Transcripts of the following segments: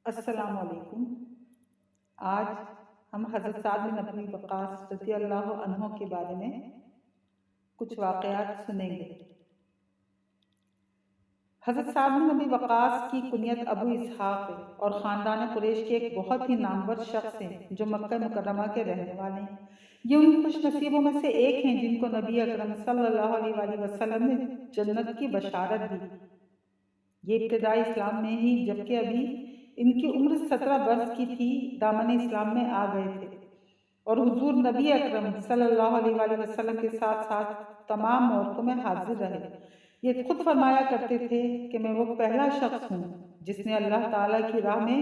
السلام علیکم۔ آج ہم حضرت سعد بن ابی وقاص رضی اللہ عنہ کے بارے میں کچھ واقعات سنیں گے۔ حضرت سعد بن ابی وقاص کی کنیت ابو اسحاق ہے اور خاندان قریش کے ایک بہت ہی نامور شخص ہیں جو مکہ مکرمہ کے رہنے والے ہیں۔ یہ ان خوش نصیبوں میں سے ایک ہیں جن کو نبی اکرم صلی اللہ علیہ وآلہ وسلم نے جنت کی بشارت دی۔ یہ ابتدائی اسلام میں ہی جبکہ ابھی ان کی عمر 17 برس کی تھی دامن اسلام میں آ گئے تھے اور حضور نبی اکرم صلی اللہ علیہ وآلہ وسلم کے ساتھ ساتھ تمام موقعوں میں حاضر رہے۔ یہ خود فرمایا کرتے تھے کہ میں وہ پہلا شخص ہوں جس نے اللہ تعالیٰ کی راہ میں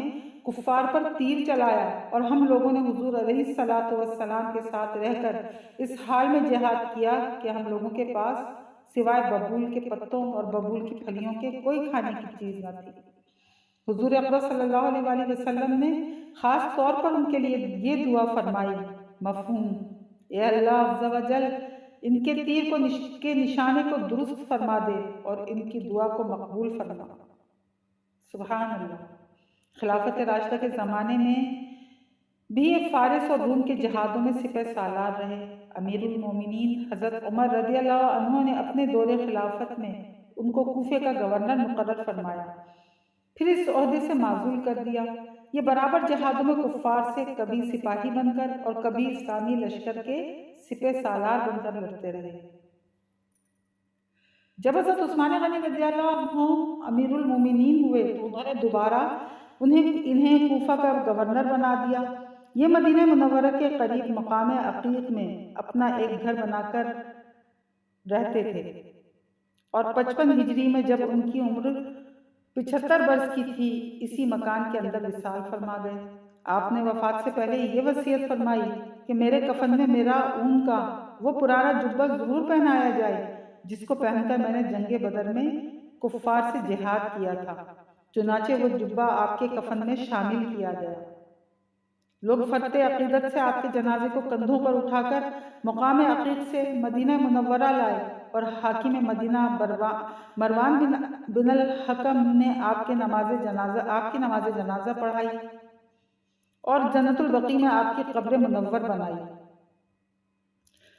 کفار پر تیر چلایا اور ہم لوگوں نے حضور علیہ الصلوۃ والسلام کے ساتھ رہ کر اس حال میں جہاد کیا کہ ہم لوگوں کے پاس سوائے ببول کے پتوں اور ببول کی پھلیوں کے کوئی کھانے کی چیز نہ تھی۔ حضور اکرم صلی اللہ علیہ وآلہ وسلم نے خاص طور پر ان کے لیے یہ دعا فرمائی، مفہوم: اے اللہ عز و جل ان کے تیر کے نشانے کو درست فرما دے اور ان کی دعا کو مقبول فرما۔ سبحان اللہ۔ خلافت راشدہ کے زمانے میں بھی یہ فارس اور روم کے جہادوں میں سپہ سالار رہے۔ امیر المومنین حضرت عمر رضی اللہ عنہ نے اپنے دور خلافت میں ان کو کوفے کا گورنر مقرر فرمایا، پھر اس عہدے سے معزول کر دیا۔ یہ برابر جہادوں میں کفار سے کبھی سپاہی بن کر اور کبھی اسلامی لشکر کے سپہ سالار بن کر لڑتے رہے۔ جب حضرت عثمان غنی رضی اللہ عنہ امیر المومنین ہوئے تو انہوں نے دوبارہ انہیں کوفہ کا گورنر بنا دیا۔ یہ مدینہ منورہ کے قریب مقام عقیق میں اپنا ایک گھر بنا کر رہتے تھے اور 55 ہجری میں جب ان کی عمر 75 برس کی تھی اسی مکان کے اندر وصال فرما گئے۔ آپ نے وفات سے پہلے یہ وصیت فرمائی کہ میرے کفن میں میرا اون کا وہ پرانا جبہ ضرور پہنایا جائے جس کو پہن کر میں نے جنگ بدر میں کفار سے جہاد کیا تھا۔ چنانچہ وہ جبہ آپ کے کفن میں شامل کیا گیا۔ لوگ فرط عقیدت سے آپ کے جنازے کو کندھوں پر اٹھا کر مقام عقیق سے مدینہ منورہ لائے اور حاکم مدینہ مروان بن الحکم نے آپ کی نماز جنازہ پڑھائی اور جنت البقیع میں آپ کی قبر منور بنائی۔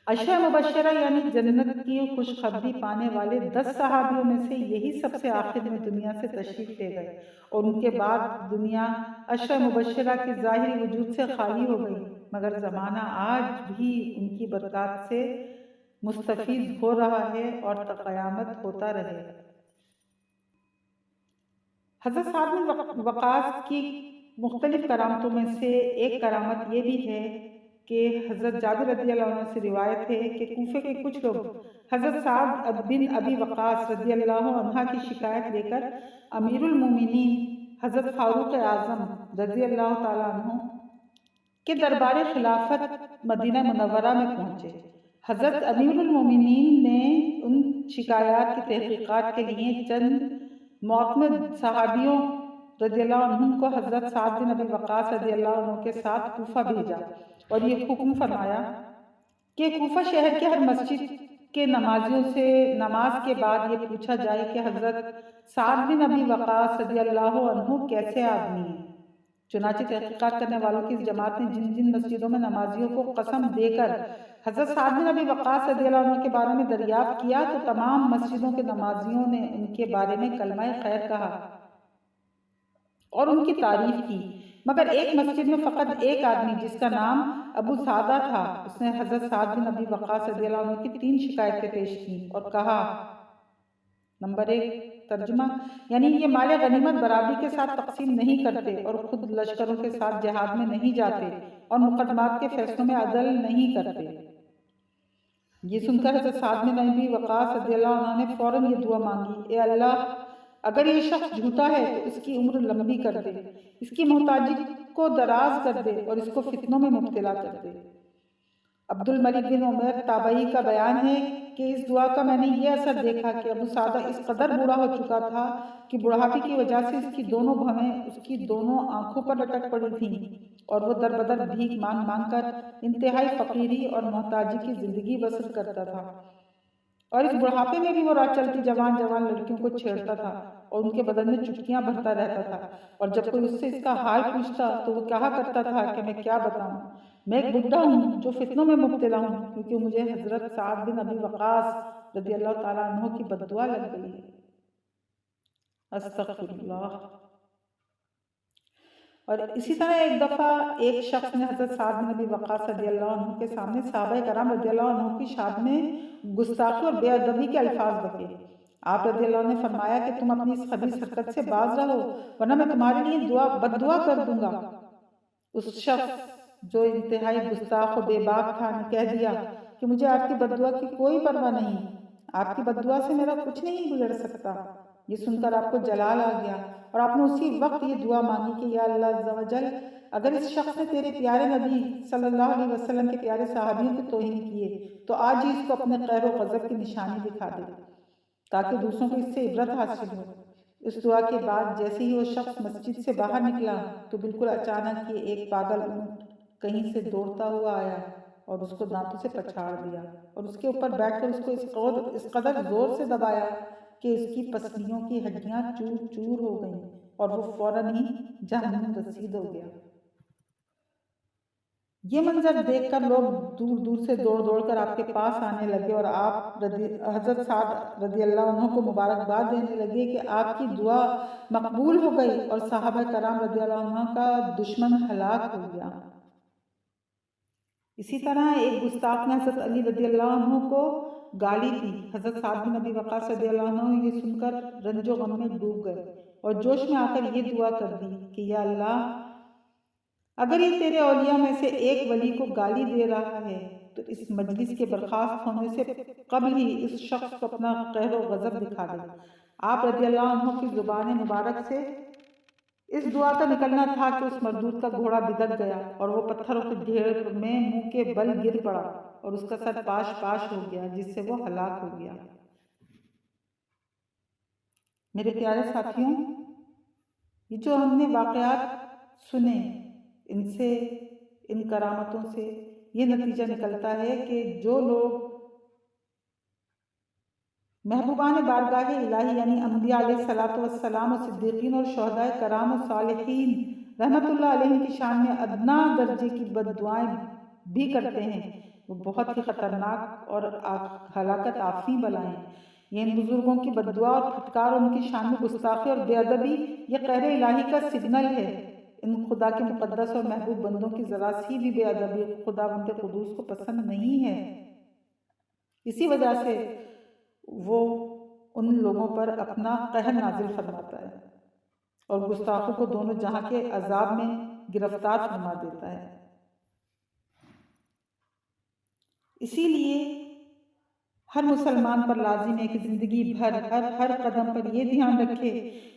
عشرہ مبشرہ یعنی جنت کی خوشخبری پانے والے 10 صحابیوں میں سے یہی سب سے آخر میں دنیا سے تشریف لے گئے اور ان کے بعد دنیا عشرہ مبشرہ کے ظاہری وجود سے خالی ہو گئی، مگر زمانہ آج بھی ان کی برکات سے مستفید ہو رہا ہے اور تا قیامت ہوتا رہے گا۔ حضرت سعد بن وقاص کی مختلف کرامتوں میں سے ایک کرامت یہ بھی ہے کہ حضرت جابر رضی اللہ عنہ سے روایت ہے کہ کوفے کے کچھ لوگ حضرت سعد بن ابی وقاص رضی اللہ عنہ کی شکایت لے کر امیر المومنین حضرت فاروق اعظم رضی اللہ تعالیٰ عنہ کے دربار خلافت مدینہ منورہ میں پہنچے۔ حضرت امیر المومنین نے ان شکایات کی تحقیقات کے لیے چند معتمد صحابیوں رضی اللہ عنہ کو حضرت سعد بن ابی وقاص رضی اللہ عنہ کے ساتھ کوفہ بھیجا اور یہ حکم فرمایا کہ کوفہ شہر کے ہر مسجد کے نمازیوں سے نماز کے بعد یہ پوچھا جائے کہ حضرت سعد بن ابی وقاص رضی اللہ عنہ کیسے آدمی ہیں۔ چنانچہ تحقیقات کرنے والوں کی اس جماعت نے جن جن مسجدوں میں نمازیوں کو قسم دے کر حضرت سعد بن ابی وقاص رضی اللہ عنہ کے بارے میں دریافت کیا تو تمام مسجدوں کے نمازیوں نے ان کے بارے میں کلمہ خیر کہا اور ان کی تعریف کی، مگر ایک مسجد میں فقط ایک آدمی جس کا نام ابو سعدہ تھا، اس نے حضرت سعد بن ابی وقاص رضی اللہ عنہ کی 3 شکایتیں پیش کی اور کہا: نمبر 1 ترجمہ یعنی یہ مال غنیمت برابری کے ساتھ تقسیم نہیں کرتے اور خود لشکروں کے ساتھ جہاد میں نہیں جاتے اور مقدمات کے فیصلوں میں عدل نہیں کرتے۔ یہ سن کر حضرت سعد بن ابی وقاص رضی اللہ عنہ نے فوراً یہ دعا مانگی: اے اللہ اگر یہ شخص جھوٹا ہے تو اس کی عمر لمبی کر دے، اس کی محتاجی کو دراز کر دے اور اس کو فتنوں میں مبتلا کر دے۔ عبد الملک بن عمیر تابعی کا بیان ہے کہ اس دعا کا میں نے یہ اثر دیکھا کہ ابو سعدہ اس قدر بوڑھا ہو چکا تھا کہ بڑھاپے کی وجہ سے اس کی دونوں بھویں اس کی دونوں آنکھوں پر لٹک پڑی تھیں اور وہ در بدر بھیک مانگ مانگ کر انتہائی فقیری اور محتاجی کی زندگی بسر کرتا تھا، اور اس بڑھاپے میں بھی وہ راہ چلتی جوان لڑکیوں کو چھیڑتا تھا اور ان کے بدن میں چٹکیاں بھرتا رہتا تھا، اور جب کوئی اس سے اس کا حال پوچھتا تو وہ کہا کرتا تھا کہ میں کیا بتاؤں، میں ایک بڈھا ہوں جو فتنوں میں مبتلا ہوں، کیونکہ مجھے حضرت سعد بن ابی وقاص رضی اللہ تعالیٰ عنہ کی بددعا لگ گئی ہے۔ استغفر اللہ۔ اور اسی طرح ایک دفعہ ایک شخص نے حضرت سعد بن ابی وقاص رضی اللہ عنہ کے سامنے صحابہ کرام رضی اللہ عنہ کی شان میں گستاخی اور بے ادبی کے الفاظ بکے۔ آپ رضی اللہ عنہ نے فرمایا کہ تم اپنی اس خبیث حرکت سے باز رہو ورنہ میں تمہارے لیے بد دعا کر دوں گا۔ اس شخص جو انتہائی گستاخ و بے باک تھا نے کہہ دیا کہ مجھے آپ کی بد دعا کی کوئی پرواہ نہیں، آپ کی بد دعا سے میرا کچھ نہیں گزر سکتا۔ یہ سن کر آپ کو جلال آ گیا اور آپ نے اسی وقت یہ دعا مانگی کہ یا اللہ عز و جل، اگر اس شخص نے تیرے پیارے نبی صلی اللہ علیہ وسلم کے پیارے صحابیوں کی توہین کیے تو آج ہی اس کو اپنے قہر و غضب کی نشانی دکھا دے تاکہ دوسروں کو اس سے عبرت حاصل ہو۔ اس دعا کے بعد جیسے ہی وہ شخص مسجد سے باہر نکلا تو بالکل اچانک یہ ایک پاگل اونٹ کہیں سے دوڑتا ہوا آیا اور اس کو دانتوں سے پچھاڑ دیا اور اس کے اوپر بیٹھ کر اس کو اس قدر زور سے دبایا کہ اس کی پسلیوں کی ہڈیاں چور چور ہو گئیں اور وہ فوراً ہی جہنم رسید ہو گیا۔ یہ منظر دیکھ کر لوگ دور دور سے دوڑ دوڑ کر آپ کے پاس آنے لگے اور آپ حضرت سعد رضی اللہ عنہ کو مبارکباد دینے لگے کہ آپ کی دعا مقبول ہو گئی اور صحابہ کرام رضی اللہ عنہ کا دشمن ہلاک ہو گیا۔ اسی طرح ایک گستاخ نے حضرت علی رضی اللہ عنہ کو گالی دی۔ حضرت سعد بن ابی وقاص رضی اللہ عنہ یہ سن کر رنج و غم میں ڈوب گئے اور جوش میں آ کر یہ دعا کر دی کہ یا اللہ، اگر یہ تیرے اولیاء میں سے ایک ولی کو گالی دے رہا ہے تو اس مجلس کے برخاست ہونے سے قبل ہی اس شخص کو اپنا قہر و غضب دکھا دے۔ آپ رضی اللہ عنہ کی زبان مبارک سے اس دعا کا نکلنا تھا کہ اس مردود کا گھوڑا بگڑ گیا اور وہ پتھروں کے ڈھیر میں منہ کے بل گر پڑا اور اس کا سر پاش پاش ہو گیا جس سے وہ ہلاک ہو گیا۔ میرے پیارے ساتھیوں، یہ جو ہم نے واقعات سنے، ان سے، ان کرامتوں سے یہ نتیجہ نکلتا ہے کہ جو لوگ محبوبان بارگاہ الہی یعنی انبیاء علیہ الصلوۃ والسلام اور صدیقین اور شہداء کرام اور صالحین رحمت اللہ علیہ کی شان میں ادنا درجے کی بد دعائیں بھی کرتے ہیں، وہ بہت ہی خطرناک اور ہلاکت آفریں بلائیں۔ یہ ان بزرگوں کی بد دعا اور پھٹکار اور ان کی شان میں گستاخی اور بے ادبی یہ قہر الہی کا سگنل ہے۔ ان خدا کے مقدس اور محبوب بندوں کی ذرا سی بھی بے ادبی خداوند قدوس کو پسند نہیں ہے، اسی وجہ سے وہ ان لوگوں پر اپنا قہر نازل فرماتا ہے اور گستاخوں کو دونوں جہاں کے عذاب میں گرفتار فرما دیتا ہے۔ اسی لیے ہر مسلمان پر لازم ہے کہ زندگی بھر ہر قدم پر یہ دھیان رکھے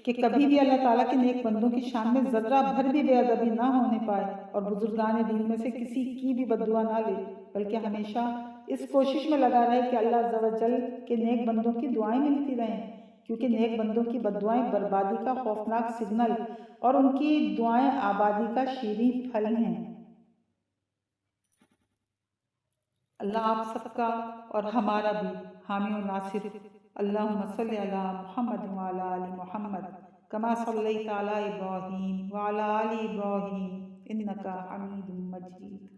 کہ کبھی بھی اللہ تعالیٰ کے نیک بندوں کی شان میں ذرہ بھر بھی بے ادبی نہ ہونے پائے اور بزرگان دین میں سے کسی کی بھی بد دعا نہ لے، بلکہ ہمیشہ اس کوشش میں لگا رہے کہ اللہ عز و جل کے نیک بندوں کی دعائیں ملتی رہیں، کیونکہ نیک بندوں کی بد دعائیں بربادی کا خوفناک سگنل اور ان کی دعائیں آبادی کا شیریں پھل ہیں۔ اللہ آپ سب کا اور ہمارا بھی حامی و ناصر۔ اللہم صلی علی محمد وعلی آل محمد کما صلیت علی ابراہیم وعلی آل ابراہیم انکا حمید مجید۔